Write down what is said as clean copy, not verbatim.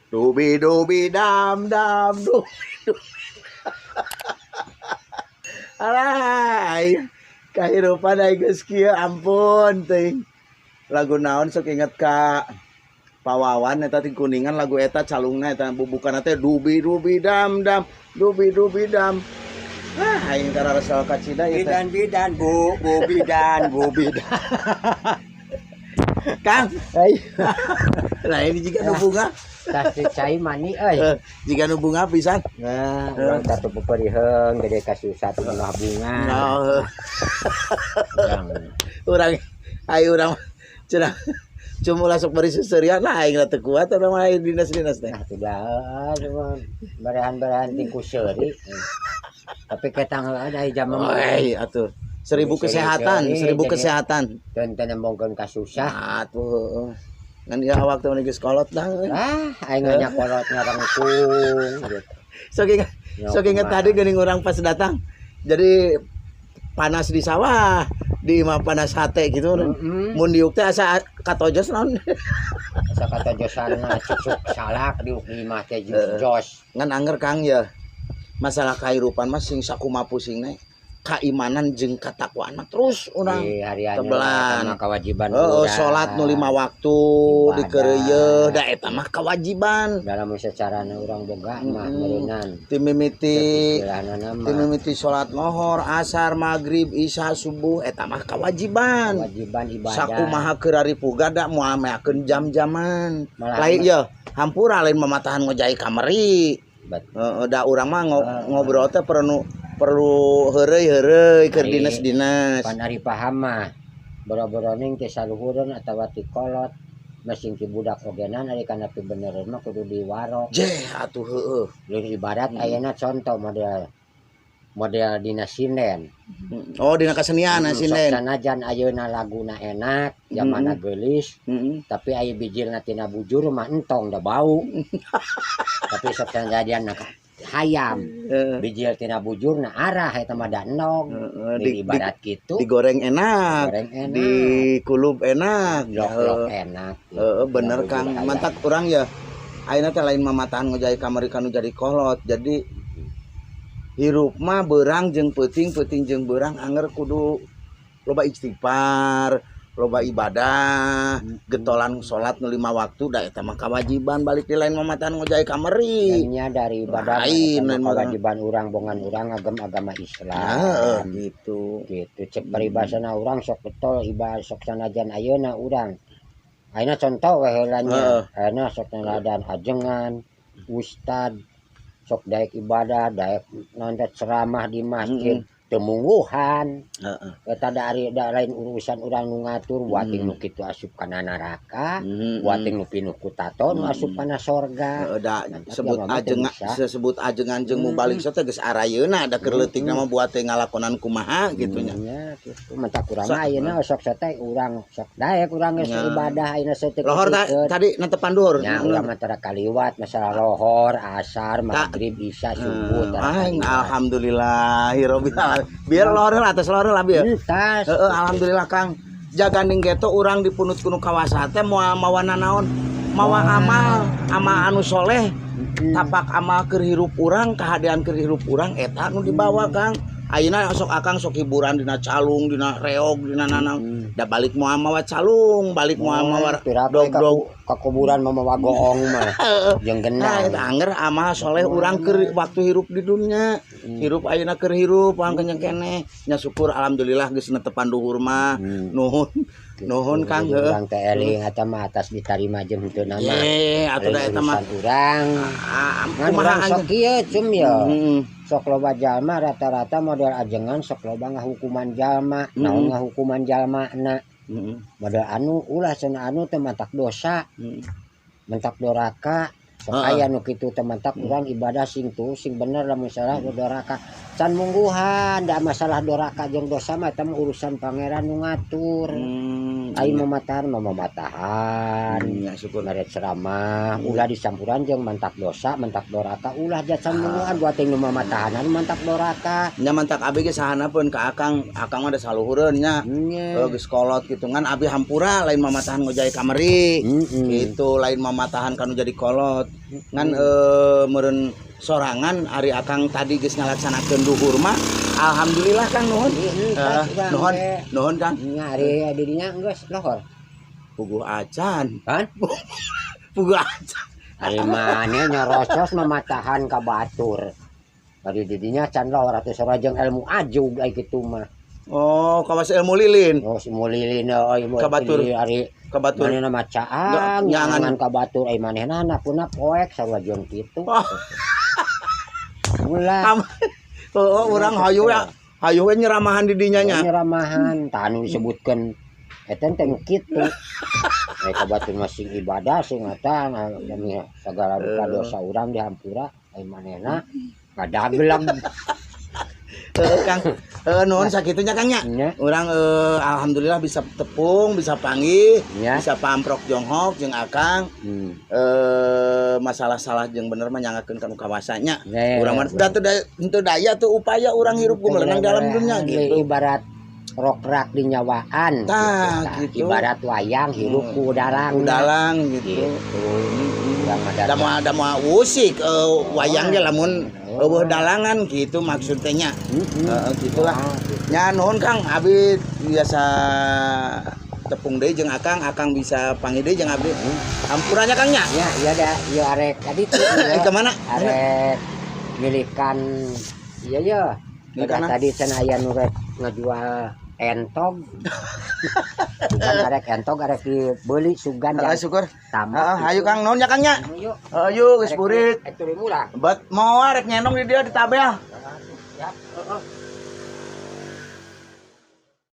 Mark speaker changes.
Speaker 1: Dubi dubi dam dam dubi. Alay. Kahirupan ay geus kieu ampun teuing. Lagu naon sok inget ka Pawawan eta ti Kuningan lagu eta calungna eta bubukanna teh dubi dubi dam dam dubi dubi dam. Ah aing kararasal ka cida eta.
Speaker 2: Bidan bu bidan.
Speaker 1: Kang, lain jika nu bunga.
Speaker 2: Kasih cai mani euy.
Speaker 1: Jika nu bunga pisan.
Speaker 2: Nah, urang tatu peperiheung gede kasusah teu bunga bunga.
Speaker 1: Nah. Urang ayo urang cenah cuma lasuk bari susurian lah aing teu kuat urang mah dinas-dinas teh.
Speaker 2: Nah, sudah barahan-barahan tingku seuri. Tapi ketang ada jam
Speaker 1: Oi, atuh. 1000 kesehatan, 1000 kesehatan.
Speaker 2: Dan nembongkeun kasusah.
Speaker 1: Nah, atuh. Ngan ieu awak teh geus kolot dah.
Speaker 2: Aing nya kolotnya langsung gitu.
Speaker 1: Sok inget tadi geuning urang pas datang. Jadi panas di sawah, di mah panas hate gitu. Mun diuk teh asa katojos naon.
Speaker 2: Asa katojosanna cucuk salak diuk di mah teh jos.
Speaker 1: Ngan anger Kang ya. Masalah kahirupan mah sing sakumaha pusingna keimanan jeung katakwaan terus urang
Speaker 2: tebelan kewajiban
Speaker 1: salat nu 5 waktu dikeureuyeun da eta mah kewajiban
Speaker 2: dalam secara urang boga mah meureunnan
Speaker 1: ti mimiti salat lohor asar magrib isya subuh eta mah kewajiban
Speaker 2: ibadah
Speaker 1: sakumaha keur ari puga da moal meakeun jam-jaman lain ya hampura lain mamatahan ngojai kamari da urang mah ngobrol teh perlu heureuy keur dinas-dinas.
Speaker 2: Pan ari paham mah boro-boro ning teh saluhureun atawa ti kolot masing ti budak ogenan ari kana pi benereun mah kudu diwaro.
Speaker 1: Jeh atuh heueuh.
Speaker 2: Lain ibarat ayeuna contoh model dina sinden.
Speaker 1: Oh dina kasenian sinden.
Speaker 2: Sanajan ayeuna laguna enak, zamanna geulis, tapi aya bijilna tina bujur mah entong da bau. Tapi sok sanajan hayam bijil tina bujurna arah eta mah da endong ibarat kitu
Speaker 1: digoreng enak dikulub enak
Speaker 2: lok enak
Speaker 1: bener Kang mantak urang ya ayeuna teh lain mamatahan ngojai kamari kanu jadi kolot jadi hirup mah beurang jeung peuting jeung beurang anger kudu loba istighfar loba ibadah gentolan salat nu 5 waktu da eta mah kewajiban balik di lain mamatahan ngojai kamari
Speaker 2: nya dari ibadah kewajiban urang bongan urang agama Islam gitu cek paribasana urang sok betul ibadah sok sanajan ayeuna urang ayeuna contoh we heula nya ayeuna sok naladan ajengan ustad sok daek ibadah daek nonton ceramah di masjid temungguhan eta dari lain urusan urang nu ngatur wating nu kitu asup kana neraka wating nu pinuh ku tato nu asup kana sorga sebut ajengan jeung mubalik teh geus arayeuna da keur leutik mah buat teh ngalakonan kumaha kitu nya kitu mentak urang ayeuna sok teh urang sok daek urang geus ibadah ayeuna teh
Speaker 1: lohor tadi netepan duhur
Speaker 2: nya urang mah tara kaliwat masalah lohor asar magrib isya subuh
Speaker 1: alhamdulillahirabbil biar lorel atas lorel abi ya. Alhamdulillah Kang. Jaganing geto urang dipunut kuno kawasan teh moal mawana naon? Mawa amal anu soleh. Tapak amal keur hirup urang, kahadean keur hirup urang eta nu dibawa Kang. Ayeuna sok akang sok hiburan dina calung, dina reog, dina nanang. Da balik moal mawa calung, balik moal mawa dog-dog
Speaker 2: ka kuburan mawa goong mah. Jeung gendang.
Speaker 1: Nah, anger amal soleh urang keur waktu hirup di dunia. Hirup ayeuna keur hirup pang kenyang keneh. Nya syukur alhamdulillah geus netepan duhur mah. Nuhun Kang heuh.
Speaker 2: Urang teh eling eta mah atas ditarima jeung henteu nama.
Speaker 1: Atuh da eta mah
Speaker 2: urang. Kumaha sok kieu cum ya. Sok loba jalma rata-rata model ajengan sok loba ngahukuman jalma. Naon ngahukuman jalmana. Model anu ulah cenah anu teh mantak dosa. Mentak doraka. Sok aya nu kitu teh mantak urang ibadah sing bener lamun salah doraka. Can mungguhan da masalah doraka jeung dosa mah eta urusan pangeran nu ngatur. Aing mamatahan
Speaker 1: nya syukur
Speaker 2: naret ceramah ulah disampuran jeung mantak dosa mantak doraka ulah jasan nunuan buat yang mamatahanan mantak doraka
Speaker 1: nya mantak abi ge sahanapeun ka akang mah da saluhureun nya geus kolot gitu ngan abi hampura lain mamatahan ngojay kamari gitu lain mamatahan kanu jadi kolot ngan meureun sorangan ari akang tadi geus ngalaksanakeun duhur mah alhamdulillah Kang nuhun nuhun Kang
Speaker 2: nya ari didinya geus lohor
Speaker 1: puguh acan
Speaker 2: kan
Speaker 1: puguh acan
Speaker 2: ari maneh nyorosos mamatahan ka batur ari didinya can lohor atuh sareng ilmu ajug ai kitu mah
Speaker 1: oh kawas ilmu lilin
Speaker 2: oh si lilin euy
Speaker 1: ka batur
Speaker 2: ari
Speaker 1: ka batur
Speaker 2: manehna macaang nyangan ka batur ai manehna napuna poek sarua jeung kitu ulah
Speaker 1: urang hayu ya hayu we nyeramahan di dinya nya
Speaker 2: nyeramahan tah anu disebutkeun eta teh kitu ka batur masing ibadah sing eta demi sagala rupa dosa urang dihampura ai manehna ngadagelag
Speaker 1: Kang nuhun sakitunya Kang nya urang alhamdulillah bisa tepung bisa panggih bisa pamprok jonghok jeung akang masalah salah jeung bener mah nyangakeun kanu kawasanya urang mah teu daya tuh upaya urang hirup gumelenang dalam dunia gitu
Speaker 2: ibarat rokrak di nyawaan
Speaker 1: gitu.
Speaker 2: Ibarat wayang hirup ku udalang
Speaker 1: gitu. Da moal usik wayangnya lamun eueuh dalangan gitu maksudnya gitulah nya nuhun Kang abi biasa tepung deui jeung akang bisa panggil deui jeung abdi hampurannya Kang nya
Speaker 2: ya iya da ieu arek tadi tuh
Speaker 1: ke mana
Speaker 2: arek milikan iya tadi cenah aya nu rek ngajual entog bukan arek entog arek dibeuli sugan
Speaker 1: syukur
Speaker 2: tamat
Speaker 1: hayu Kang nuhun ya Kang nya ayo geus burik
Speaker 2: eta murah
Speaker 1: bet mau arek nyenong di dia di tabel